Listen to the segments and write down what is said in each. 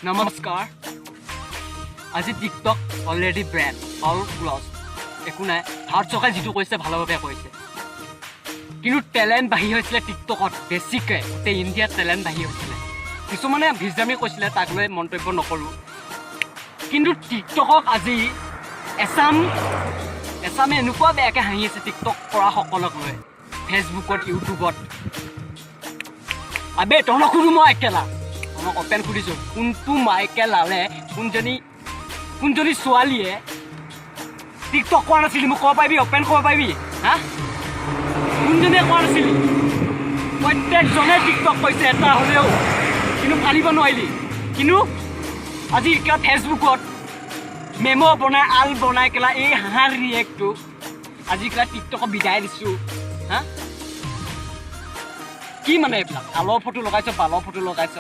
নমস্কাৰ আজি TikTok already brand অল ক্লজ একো নাই ভাৰত চৰকাৰে যিটো কৈছে ভালভাৱে কৈছে কিন্তু টেলেণ্ট বাঢ়ি হৈছিলে টিকটকত বেছিকৈ গোটেই ইণ্ডিয়াত টেলেণ্ট বাঢ়ি হৈছিলে কিছুমানে ভিজদামি কৈছিলে তাক লৈ মন্তব্য নকৰোঁ কিন্তু টিকটকক আজি এছামে এনেকুৱা বেয়াকৈ হাঁহি আছে টিকটক কৰাসকলক লৈ ফেচবুকত ইউটিউবত আবে তহঁতক সুধো মই একেলা তহঁতক অপেন সুধিছোঁ কোনটো মাইকে লালে কোনজনী ছোৱালীয়ে টিকটক কৰা নাছিলি মোক ক'ব পাৰিবি অপেন ক'ব পাৰিবি হা কোনজনীয়ে কৰা নাছিলি প্ৰত্যেকজনে টিকটক কৰিছে এটা হ'লেও কিন্তু ফালিব নোৱাৰিলি কিন্তু আজি কেলা ফেচবুকত মেম' বনাই আল বনাই কেলা এই হাঁহাৰ ৰিয়েক্টটো আজি কেলা টিকটকক বিদায় দিছোঁ হা কি মানে এইবিলাক আলৰ ফটো লগাইছ বালৰ ফটো লগাইছ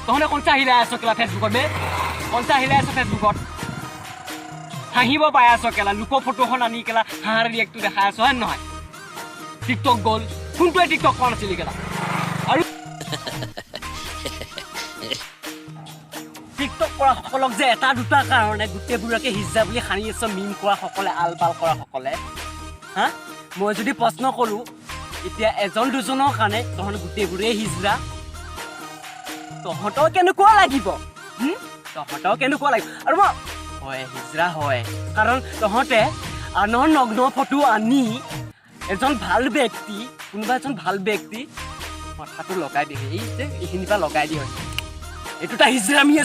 তহঁতে কঞ্চা হিলাই আছ কেলা ফেচবুকত বে কঞ্চা হিলাই আছ ফেচবুকত হাঁহিব পাই আছ কেলা লোকৰ ফটোখন আনি কেলা হাঁহাৰ ৰিয়েক্টটো দেখাই আছ হয় নহয় টিকটক গ'ল কোনটোৱে টিকটক কৰা নাছিলি কেলা আৰু টিকটক কৰাসকলক যে এটা দুটা কাৰণে গোটেইবোৰকে হিজা বুলি সানি আছ মিম কৰাসকলে আল বাল কৰাসকলে হা মই যদি প্ৰশ্ন কৰোঁ এতিয়া এজন দুজনৰ কাৰণে তহঁতে গোটেইবোৰেই হিজৰা তহঁতৰ কেনেকুৱা লাগিব তহঁতৰ কেনেকুৱা লাগিব আৰু মই হয় হিজৰা হয় কাৰণ তহঁতে আনৰ নগ্ন ফটো আনি এজন ভাল ব্যক্তি কোনোবা এজন ভাল ব্যক্তি মাথাটো লগাই দিয়ে এই যে এইখিনিৰ পৰা লগাই দিয়ে এইটো এটা হিজৰামীয়ে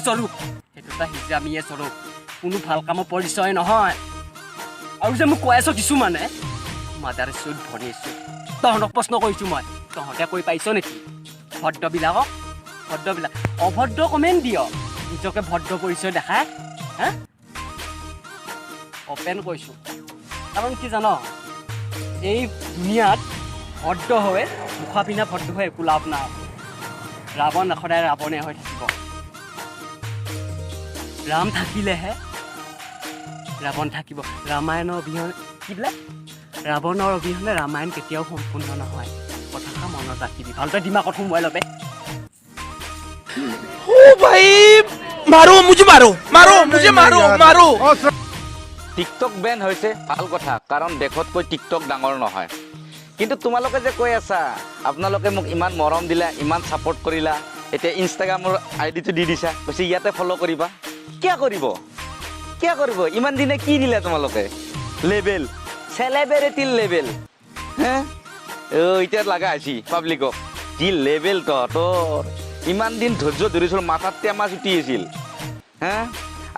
স্বৰূপ কোনো ভাল কামৰ পৰিচয় নহয় আৰু যে মোক কৈ আছ কিছুমানে মাদাৰ চুট ভনিছোঁ তহঁতক প্ৰশ্ন কৰিছোঁ মই তহঁতে কৈ পাইছ নেকি ভদ্ৰবিলাকক অভদ্ৰ কমেণ্ট দিয় নিজকে ভদ্ৰ পৰিচয় দেখাই হা অপেন কৈছোঁ কাৰণ কি জান এই দুনিয়াত ভদ্ৰ হৈ মুখা পিন্ধা ভদ্ৰ হৈ একো লাভ নাই ৰাৱণ সদায় ৰাৱণে হৈ থাকিব ৰাম থাকিলেহে ৰাৱণ থাকিব ৰামায়ণৰ অবিহনে কি বোলে ৰাৱণৰ অবিহনে ৰামায়ণ কেতিয়াও সম্পূৰ্ণ নহয় কথাষাৰ মনত ৰাখিবি ভালদৰে দিমাগত সোমোৱাই ল'বে ओ भाई मारो मुझे मारो টিকটক বেন হৈছে ভাল কথা কাৰণ দেশতকৈ টিকটক ডাঙৰ নহয় কিন্তু তোমালোকে যে কৈ আছা আপোনালোকে মোক ইমান মৰম দিলা ইমান ছাপোৰ্ট কৰিলা এতিয়া ইনষ্টাগ্ৰামৰ আইডিটো দি দিছা কৈছে ইয়াতে ফ'ল' কৰিবা কিয় কৰিব ইমান দিনে কি দিলা তোমালোকে লেবেল চেলিব্ৰিটি লেবেল হে এতিয়া লাগা আছি পাব্লিকক কি লেবেল তহঁতৰ ইমান দিন ধৈৰ্য ধৰিছিলোঁ মাথাত টেমা চুটি আছিল হে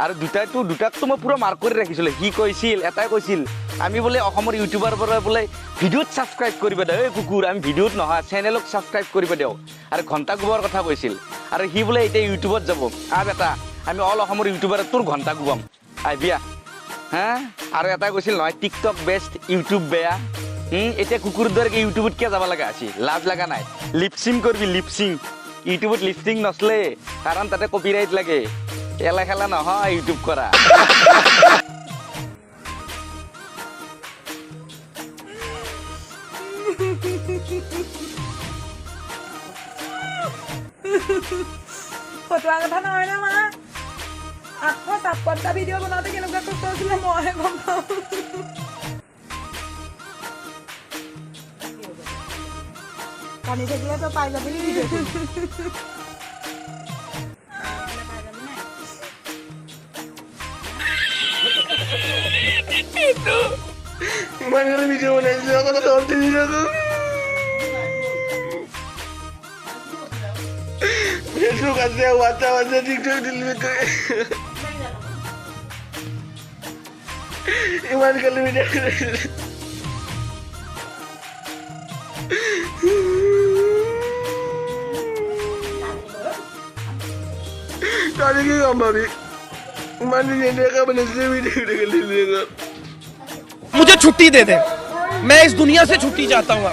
আৰু দুটাকতো মই পুৰা মাৰ্ক কৰি ৰাখিছিলোঁ সি কৈছিল এটাই কৈছিল আমি বোলে অসমৰ ইউটিউবাৰ পৰা বোলে ভিডিঅ'ত ছাবস্ক্ৰাইব কৰিব দিওঁ এই কুকুৰ আমি ভিডিঅ'ত নহয় চেনেলক ছাবস্ক্ৰাইব কৰিব দিওঁ আৰু ঘণ্টা কোবোৱাৰ কথা কৈছিল আৰু সি বোলে এতিয়া ইউটিউবত যাব বেটা আমি অল অসমৰ ইউটিউবাৰে তোৰ ঘণ্টা কোবাম আহিবিয়া হা আৰু এটাই কৈছিল নহয় টিকটক বেষ্ট ইউটিউব বেয়া এতিয়া কুকুৰ দৰে ইউটিউবত কিয় যাব লগা আছিল লাজ লগা নাই লিপচিং কৰিবি লিপচিং ইউটিউবত লিপচিং নচলে কাৰণ তাতে কপিৰাইট লাগে এলা খেলা নহয় ইউটিউব কৰা ফটোৱাৰ কথা নহয় ন মা 856টা ভিডিঅ' বনাওঁতে কেনেকুৱা কষ্ট হৈছিলে মইহে গম পাওঁ কানি থাকিলে তই পাই যাবি इमान वाला वीडियो बनाइছো আকৌ তহঁতে দিছাতো ফেসবুক আছে হোয়াটসঅ্যাপ আছে টিকটক দিলি তো ইমান কালি ভিডিও তাহলে কি কম ভাবি ইমান দিন দেখা বলেছে ভিডিও দেখে मुझे छुट्टी दे दे मैं इस दुनिया से छुट्टी चाहता हूँ